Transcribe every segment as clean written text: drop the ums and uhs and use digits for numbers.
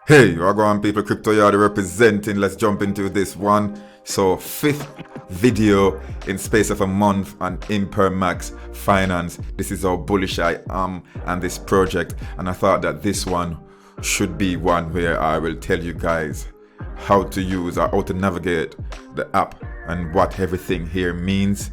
Hey, Wagwan people, Crypto Yard representing. Let's jump into this one. So, fifth video in space of a month on IMPERMAX Finance. This is how bullish I am on this project, and I thought that this one should be one where I will tell you guys how to use or how to navigate the app and what everything here means.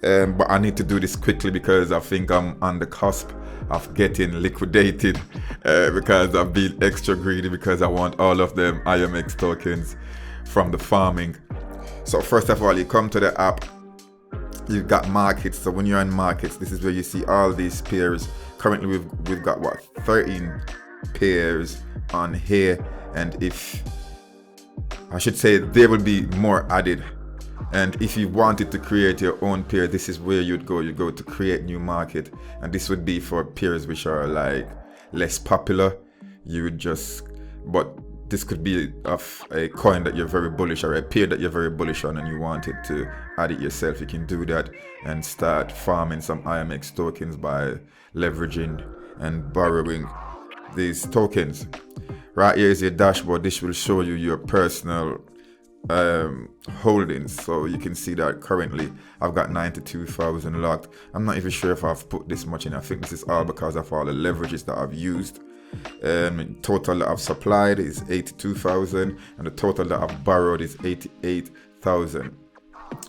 But I need to do this quickly because I think I'm on the cusp of getting liquidated because I've been extra greedy because I want all of them IMPERMAX tokens from the farming. So first of all, you come to the app, you've got markets. So when you're in markets, this is where you see all these pairs. Currently we've got what, 13 pairs on here, and if I should say there will be more added. And if you wanted to create your own pair, this is where you'd go. You go to create new market, and this would be for pairs which are like less popular. You would just, but this could be of a coin that you're very bullish or a pair that you're very bullish on and you wanted to add it yourself. You can do that and start farming some IMPERMAX tokens by leveraging and borrowing these tokens. Right here is your dashboard. This will show you your personal holdings. So you can see that currently I've got 92,000 locked. I'm not even sure if I've put this much in. I think this is all because of all the leverages that I've used. Total that I've supplied is 82,000, and the total that I've borrowed is 88,000.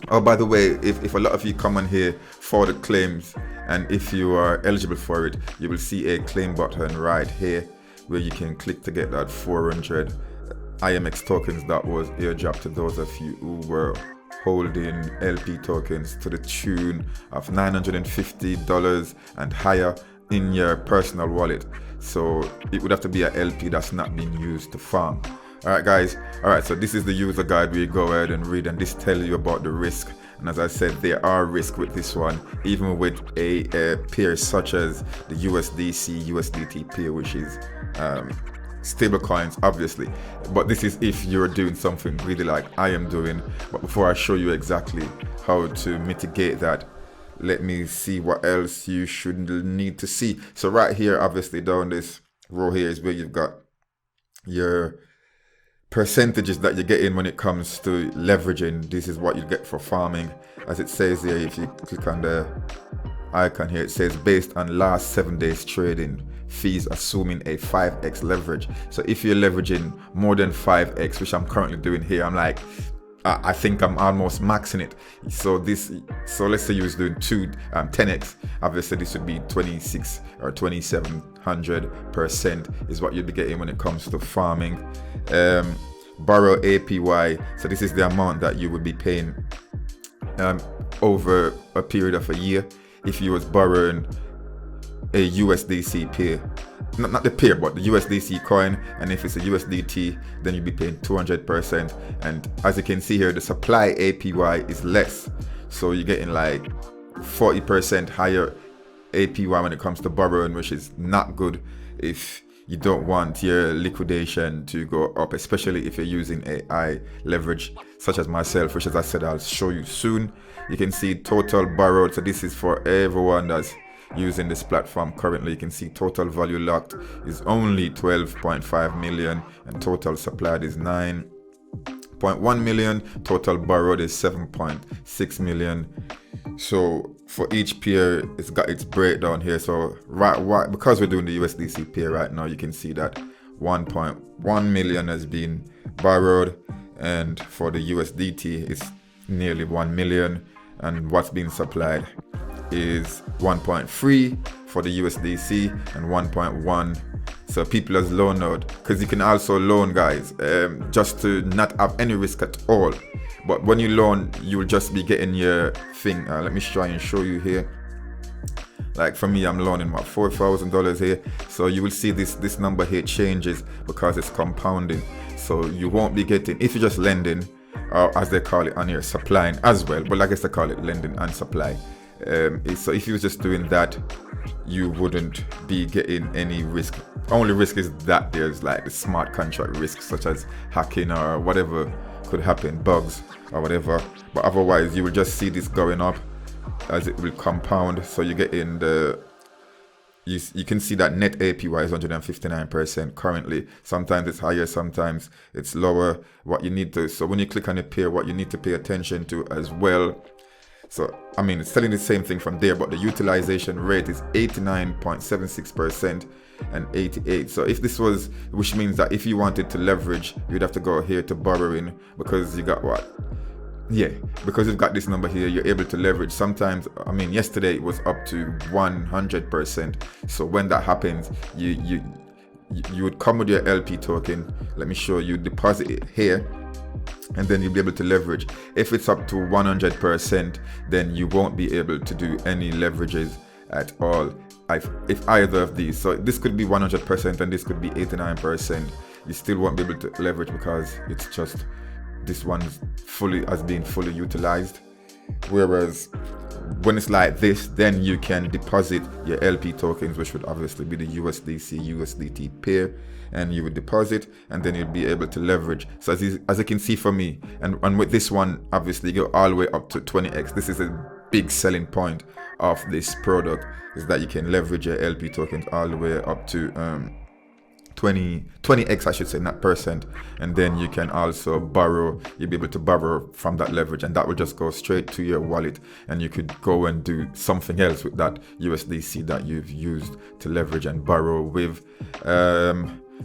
Oh, by the way, if a lot of you come on here for the claims, and if you are eligible for it, you will see a claim button right here where you can click to get that 400 IMPERMAX tokens that was airdropped to those of you who were holding LP tokens to the tune of $950 and higher in your personal wallet. So it would have to be an LP that's not being used to farm. Alright guys, alright, so this is the user guide where you go ahead and read, and this tells you about the risk. And as I said, there are risks with this one, even with a pair such as the USDC, USDT pair, which is stable coins, obviously. But this is if you're doing something really like I am doing. But before I show you exactly how to mitigate that, let me see what else you should need to see. So right here, obviously down this row here is where you've got your percentages that you get in when it comes to leveraging. This is what you get for farming. As it says here, if you click on the icon here, it says based on last 7 days trading fees, assuming a 5x leverage. So if you're leveraging more than 5x, which I'm currently doing here, I'm like, I think I'm almost maxing it. So let's say you was doing 10x. Obviously this would be 26 or 2700% is what you'd be getting when it comes to farming. Borrow APY. So this is the amount that you would be paying over a period of a year if you was borrowing a USDC pair. Not the pair, but the USDC coin. And if it's a USDT, then you'll be paying 200%. And as you can see here, the supply APY is less. So you're getting like 40% higher APY when it comes to borrowing, which is not good if you don't want your liquidation to go up, especially if you're using AI leverage such as myself, which, as I said, I'll show you soon. You can see total borrowed. So this is for everyone that's using this platform currently. You can see total value locked is only 12.5 million, and total supplied is 9.1 million. Total borrowed is 7.6 million. So for each pair, it's got its breakdown here. So right, because we're doing the USDC pair right now, you can see that 1.1 million has been borrowed, and for the USDT it's nearly 1 million, and what's being supplied is 1.3 for the USDC and 1.1. So people has loan out, because you can also loan, guys, just to not have any risk at all. But when you loan, you will just be getting your thing. Let me try and show you here. Like for me, I'm loaning what, $4,000 here. So you will see this number here changes because it's compounding. So you won't be getting, if you're just lending, or as they call it on here, supplying as well. But I guess they call it lending and supply. So if you were just doing that, you wouldn't be getting any risk. Only risk is that there's like the smart contract risk, such as hacking or whatever could happen, bugs or whatever. But otherwise, you will just see this going up as it will compound. So you get in the you can see that net APY is 159% currently. Sometimes it's higher, sometimes it's lower. So when you click on a pair, what you need to pay attention to as well. So I mean, it's telling the same thing from there, but the utilization rate is 89.76% and 88. So if this was, which means that if you wanted to leverage, you'd have to go here to borrowing, because you got what? Yeah, because you've got this number here, you're able to leverage. Sometimes, I mean, yesterday it was up to 100%. So when that happens, you would come with your LP token. Let me show you, deposit it here, and then you'll be able to leverage. If it's up to 100%, then you won't be able to do any leverages at all if either of these. So this could be 100% and this could be 89%. You still won't be able to leverage because it's just this one has been fully utilized. Whereas when it's like this, then you can deposit your LP tokens, which would obviously be the USDC USDT pair, and you would deposit, and then you'll be able to leverage. So as you can see for me, and with this one, obviously you go all the way up to 20x. This is a big selling point of this product, is that you can leverage your LP tokens all the way up to 20x, I should say, not percent. And then you can also borrow. You'll be able to borrow from that leverage, and that will just go straight to your wallet, and you could go and do something else with that USDC that you've used to leverage and borrow with.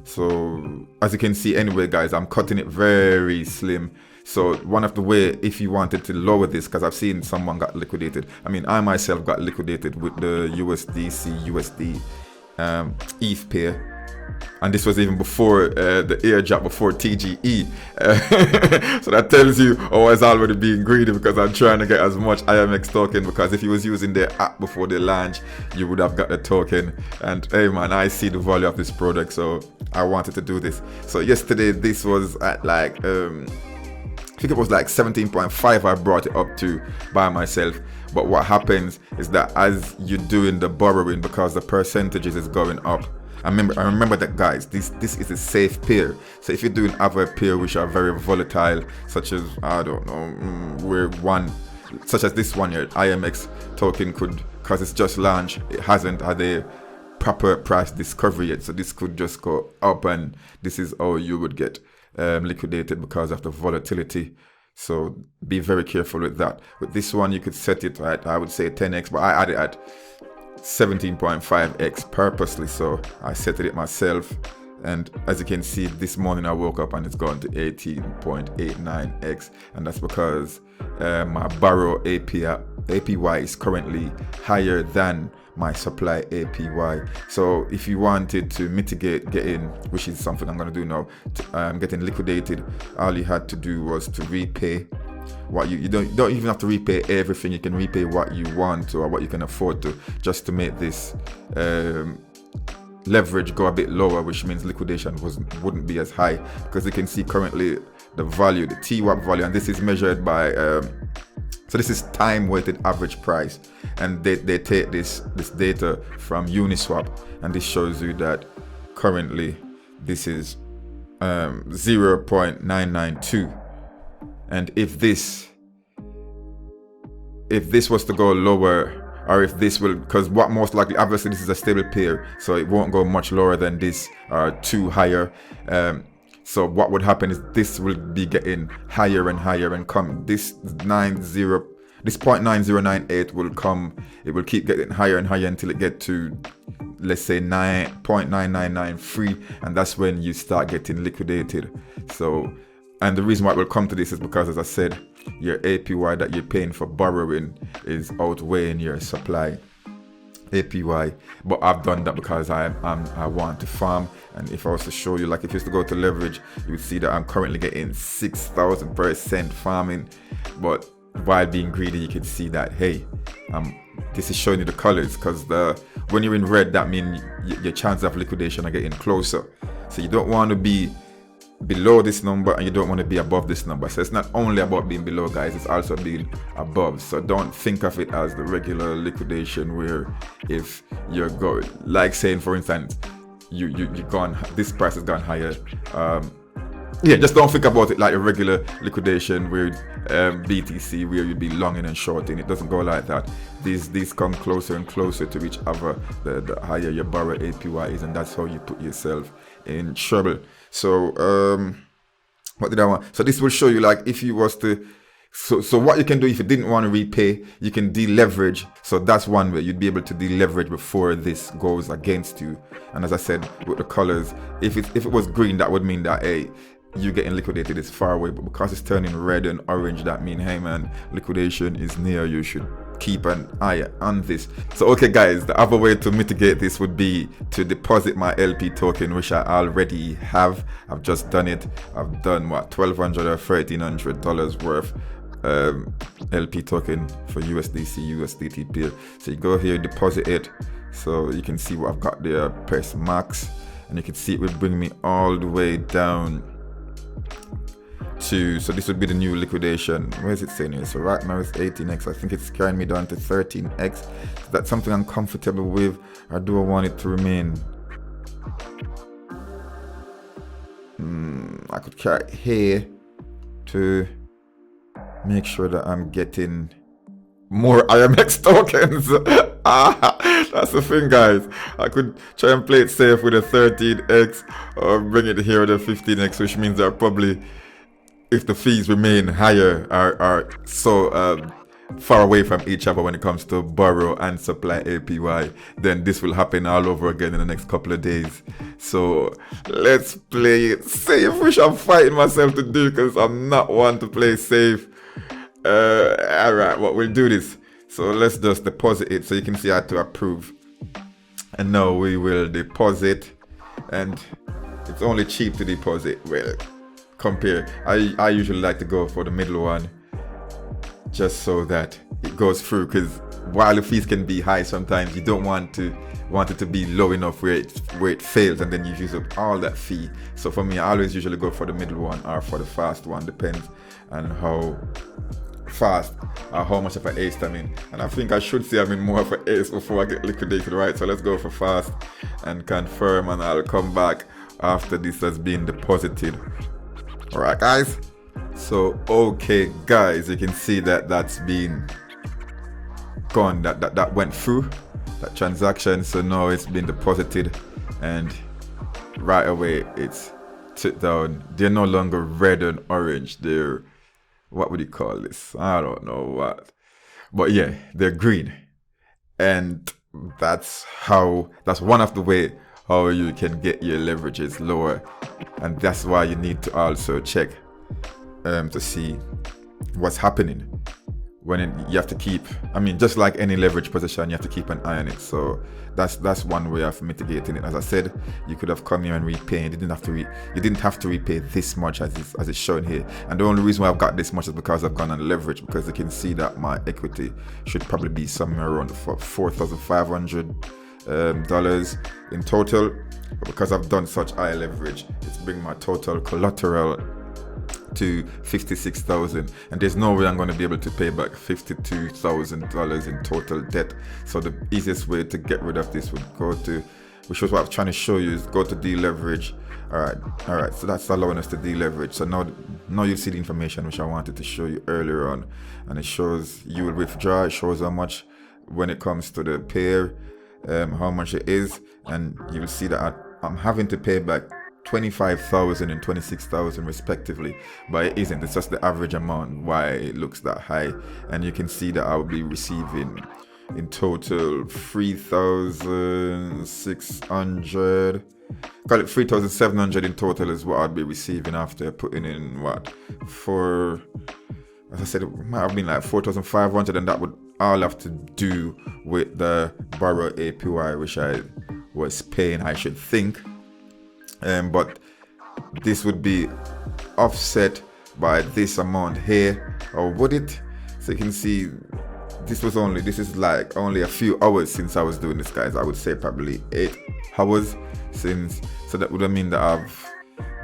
So as you can see, anyway guys, I'm cutting it very slim. So one of the way, if you wanted to lower this, because I've seen someone got liquidated. I mean, I myself got liquidated with the USDC USD ETH pair. And this was even before the airdrop, before TGE. So that tells you, I was already being greedy, because I'm trying to get as much IMX token, because if you was using their app before they launch, you would have got the token. And hey man, I see the value of this product, so I wanted to do this. So yesterday this was at like, I think it was like 17.5 I brought it up to by myself. But what happens is that as you're doing the borrowing, because the percentages is going up, I remember that guys, this is a safe pair. So if you're doing other pair which are very volatile, such as, I don't know, such as this one here, IMX token could, because it's just launched, it hasn't had a proper price discovery yet, so this could just go up, and this is how you would get liquidated because of the volatility. So be very careful with that. With this one, you could set it at, I would say 10x, but I had it at 17.5x purposely, so I set it myself. And as you can see, this morning I woke up and it's gone to 18.89x, and that's because my borrow APY is currently higher than my supply APY. So if you wanted to mitigate getting, which is something I'm going to do now, getting liquidated, all you had to do was to repay what you don't even have to repay everything. You can repay what you want or what you can afford to, just to make this leverage go a bit lower, which means liquidation wouldn't be as high, because you can see currently the value, the TWAP value, and this is measured by so this is time weighted average price, and they take this data from Uniswap, and this shows you that currently this is 0.992. And if this was to go lower, or if this will, because what most likely, obviously this is a stable pair, so it won't go much lower than this or too higher. So what would happen is this will be getting higher and higher, and come this 0.9098 will come, it will keep getting higher and higher until it get to, let's say, 9.9993, and that's when you start getting liquidated. So, and the reason why it will come to this is because, as I said, your APY that you're paying for borrowing is outweighing your supply APY. But I've done that because I want to farm. And if I was to show you, like if you was to go to leverage, you would see that I'm currently getting 6,000% farming. But while being greedy, you can see that, hey, this is showing you the colors, because when you're in red, that means your chances of liquidation are getting closer. So you don't want to be below this number, and you don't want to be above this number. So it's not only about being below, guys, it's also being above. So don't think of it as the regular liquidation, where if you're going, like saying for instance, you gone, this price has gone higher, Yeah, just don't think about it like a regular liquidation where BTC, where you'd be longing and shorting. It doesn't go like that. These come closer and closer to each other the higher your borrow APY is, and that's how you put yourself in trouble. So what did I want? So this will show you, like, if you was to, so what you can do if you didn't want to repay, you can deleverage. So that's one way you'd be able to deleverage before this goes against you. And as I said with the colors, if it was green, that would mean that, hey, you getting liquidated is far away, but because it's turning red and orange, that means, hey man, liquidation is near. You should keep an eye on this. So okay guys, the other way to mitigate this would be to deposit my LP token, which I already have. I've just done it. I've done what, $1,200 or $1,300 worth LP token for USDC, USDT pair. So you go here, deposit it. So you can see what I've got there. Press max, and you can see it will bring me all the way down to, so this would be the new liquidation. Where is it saying here? So right now it's 18x. I think it's carrying me down to 13x. So that's something I'm comfortable with, or do I want it to remain? I could carry it here to make sure that I'm getting more IMX tokens. That's the thing, guys. I could try and play it safe with a 13x, or bring it here with a 15x, which means that probably, if the fees remain higher, are so far away from each other when it comes to borrow and supply APY, then this will happen all over again in the next couple of days. So let's play it safe, which I'm fighting myself to do because I'm not one to play safe. Alright, well, we'll do this. So let's just deposit it. So you can see I had to approve, and now we will deposit. And it's only cheap to deposit. Well, compare, I usually like to go for the middle one, just so that it goes through, because while the fees can be high, sometimes you don't want it to be low enough where it fails and then you use up all that fee. So for me, I always usually go for the middle one or for the fast one, depends on how fast or how much of an ace I'm in. And I think I should say I'm in more of an ace before I get liquidated, right? So let's go for fast and confirm, and I'll come back after this has been deposited. All right, guys. So okay, guys, you can see that that's been gone. That went through that transaction. So now it's been deposited, and right away it's took down. They're no longer red and orange. They're, what would you call this? I don't know what, but yeah, they're green. And that's one of the way how you can get your leverages lower. And that's why you need to also check to see what's happening when you have to keep, I mean, just like any leverage position, you have to keep an eye on it. So that's one way of mitigating it. As I said, you could have come here and repay. You didn't have to repay this much as it's shown here. And the only reason why I've got this much is because I've gone on leverage, because you can see that my equity should probably be somewhere around $4,500 in total. But because I've done such high leverage, it's bringing my total collateral to $56,000, and there's no way I'm going to be able to pay back $52,000 in total debt. So the easiest way to get rid of this would go to, which was what I was trying to show you, is go to deleverage. All right, so that's allowing us to deleverage. So now you see the information which I wanted to show you earlier on, and it shows you will withdraw. It shows how much when it comes to the pair, how much it is, and you'll see that I'm having to pay back $25,000 and $26,000 respectively, but it isn't. It's just the average amount why it looks that high. And you can see that I will be receiving in total $3,600, call it $3,700 in total is what I'd be receiving after putting in what, for, as I said, it might have been like $4,500, and that would all have to do with the borrow APY which I was paying, I should think. But this would be offset by this amount here, or would it? So you can see this is like only a few hours since I was doing this, guys. I would say probably 8 hours since, so that would mean that I've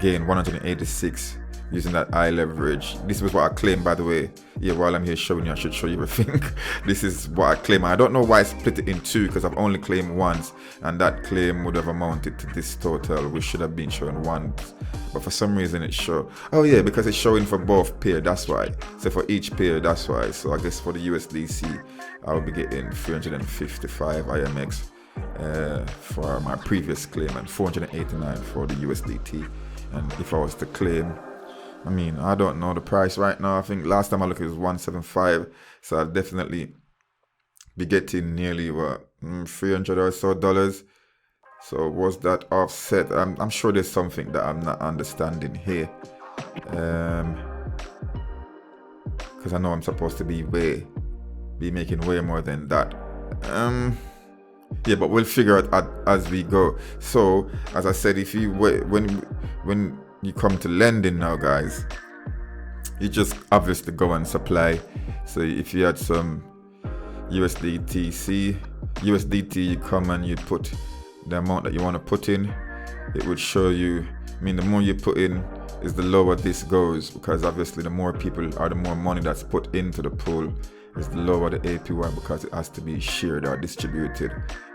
gained $186 using that high leverage. This was what I claim, by the way. Yeah, while I'm here showing you, I should show you everything. This is what I claim. I don't know why I split it in two, because I've only claimed once, and that claim would have amounted to this total, which should have been showing once. But for some reason it show. Oh yeah, because it's showing for both pair, that's why. So for each pair, that's why. So I guess for the USDC, I'll be getting 355 IMX for my previous claim, and 489 for the USDT. And if I was to claim, I mean, I don't know the price right now. I think last time I looked it was 175, so I'll definitely be getting nearly what, $300 or so dollars. So was that offset? I'm sure there's something that I'm not understanding here, because I know I'm supposed to be making way more than that. Yeah, but we'll figure it out as we go. So as I said, if you when you come to lending now, guys, you just obviously go and supply. So if you had some USDT, you come and you put the amount that you want to put in. It would show you, I mean, the more you put in is the lower this goes, because obviously the more people or the more money that's put into the pool is the lower the APY, because it has to be shared or distributed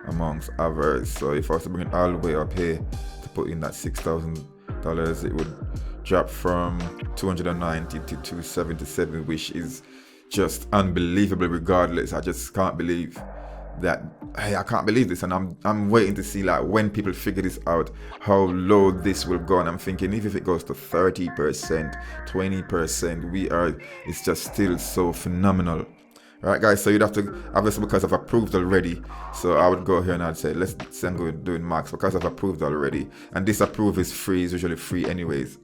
amongst others. So if I was to bring it all the way up here to put in that $6,000, it would drop from 290 to 277, which is just unbelievable. Regardless, I just can't believe that. Hey, I can't believe this, and I'm waiting to see like when people figure this out, how low this will go. And I'm thinking, even if it goes to 30%, 20%, it's just still so phenomenal. Right, guys, so you'd have to, obviously, because I've approved already, so I would go here and I'd say, let's say I'm going doing max, because I've approved already, and this approve is free, is usually free anyways,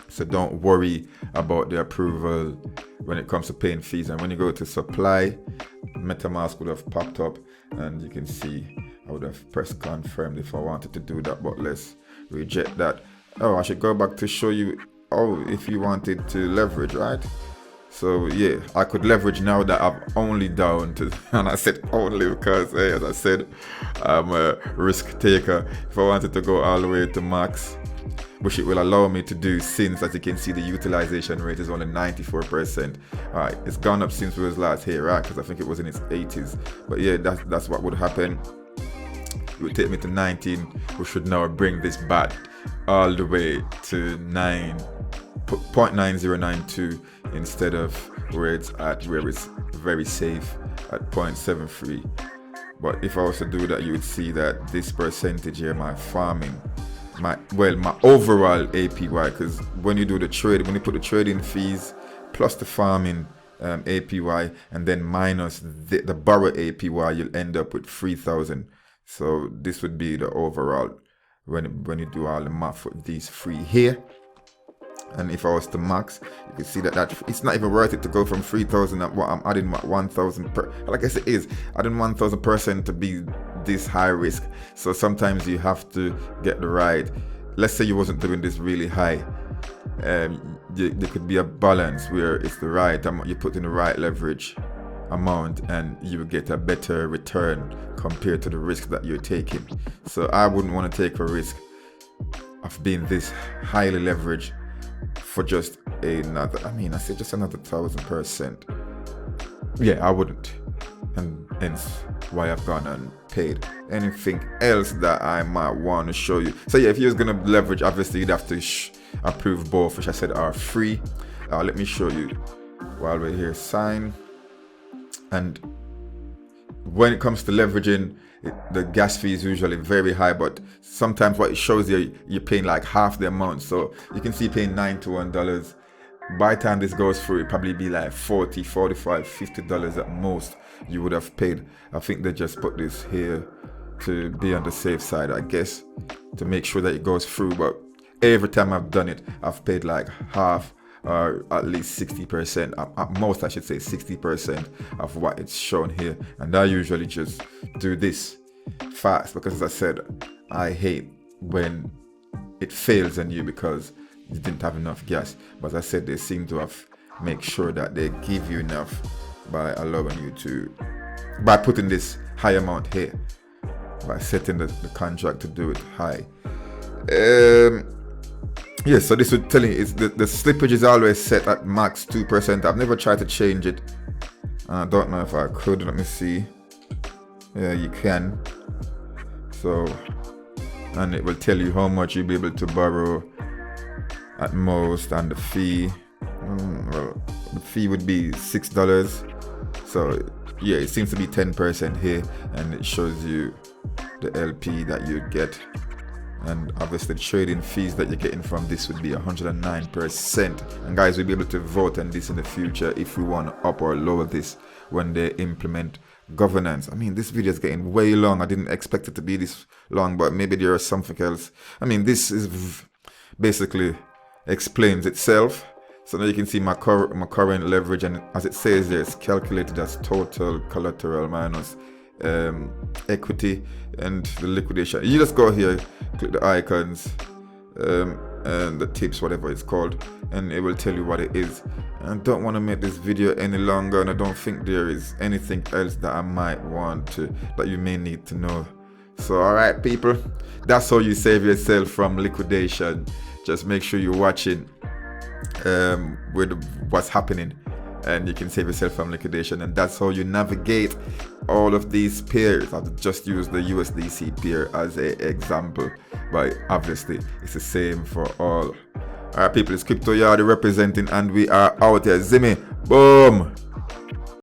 so don't worry about the approval when it comes to paying fees. And when you go to supply, MetaMask would have popped up, and you can see I would have pressed confirmed if I wanted to do that, but let's reject that. Oh, I should go back to show you, if you wanted to leverage, right? So yeah, I could leverage now that I'm only down to, and I said only because, hey, as I said, I'm a risk taker. If I wanted to go all the way to max, which it will allow me to do, since, as you can see, the utilization rate is only 94%. All right, it's gone up since we was last here, right? Because I think it was in its 80s. But yeah, that's what would happen. It would take me to 19, which should now bring this back all the way to 0.9092 instead of where it's at, where it's very safe at 0.73. But if I was to do that, you would see that this percentage here, my farming, my overall APY, because when you do the trade, when you put the trading fees plus the farming APY and then minus the borrow APY, you'll end up with 3,000. So this would be the overall when you do all the math for these three here. And if I was to max, you can see that it's not even worth it to go from 3,000 at what I'm adding 1,000 per. Like I said, is adding 1,000% to be this high risk. So sometimes you have to get the right. Let's say you wasn't doing this really high. There could be a balance where it's the right amount, you put in the right leverage amount, and you get a better return compared to the risk that you're taking. So I wouldn't want to take a risk of being this highly leveraged for just another, I said just another 1,000%. Yeah, I wouldn't. And hence why I've gone and paid. Anything else that I might want to show you? So yeah, if you're gonna leverage, obviously you'd have to approve both, which I said are free. Let me show you while we're here. Sign. And when it comes to leveraging, the gas fee is usually very high, but sometimes what it shows you, you're paying like half the amount. So you can see paying $91. By the time this goes through, it probably be like $40, $45, $50 at most you would have paid. I think they just put this here to be on the safe side, I guess, to make sure that it goes through. But every time I've done it, I've paid like half, or at least 60%, at most I should say 60% of what it's shown here. And I usually just do this fast, because as I said, I hate when it fails on you because you didn't have enough gas. But as I said, they seem to have make sure that they give you enough by allowing you to, by putting this high amount here, by setting the contract to do it high. Yes, so this would tell you is the slippage is always set at max 2%. I've never tried to change it. I don't know if I could. Let me see. Yeah, you can. So, and it will tell you how much you'll be able to borrow at most, and the fee. Well, the fee would be $6. So yeah, it seems to be 10% here, and it shows you the LP that you get. And obviously the trading fees that you're getting from this would be 109%. And guys, we'll be able to vote on this in the future if we want to up or lower this when they implement governance. I mean, this video is getting way long. I didn't expect it to be this long, but maybe there is something else. I mean, this is basically explains itself. So now you can see my current leverage, and as it says there, it's calculated as total collateral minus equity and the liquidation. You just go here, click the icons and the tips, whatever it's called, and it will tell you what it is. And I don't want to make this video any longer, and I don't think there is anything else that I might want to, that you may need to know. So alright people, that's how you save yourself from liquidation. Just make sure you're watching with what's happening, and you can save yourself from liquidation. And that's how you navigate all of these pairs. I've just used the USDC pair as an example, but obviously it's the same for all. Alright people, it's Crypto Yardie representing, and we are out here. Zimmy, boom.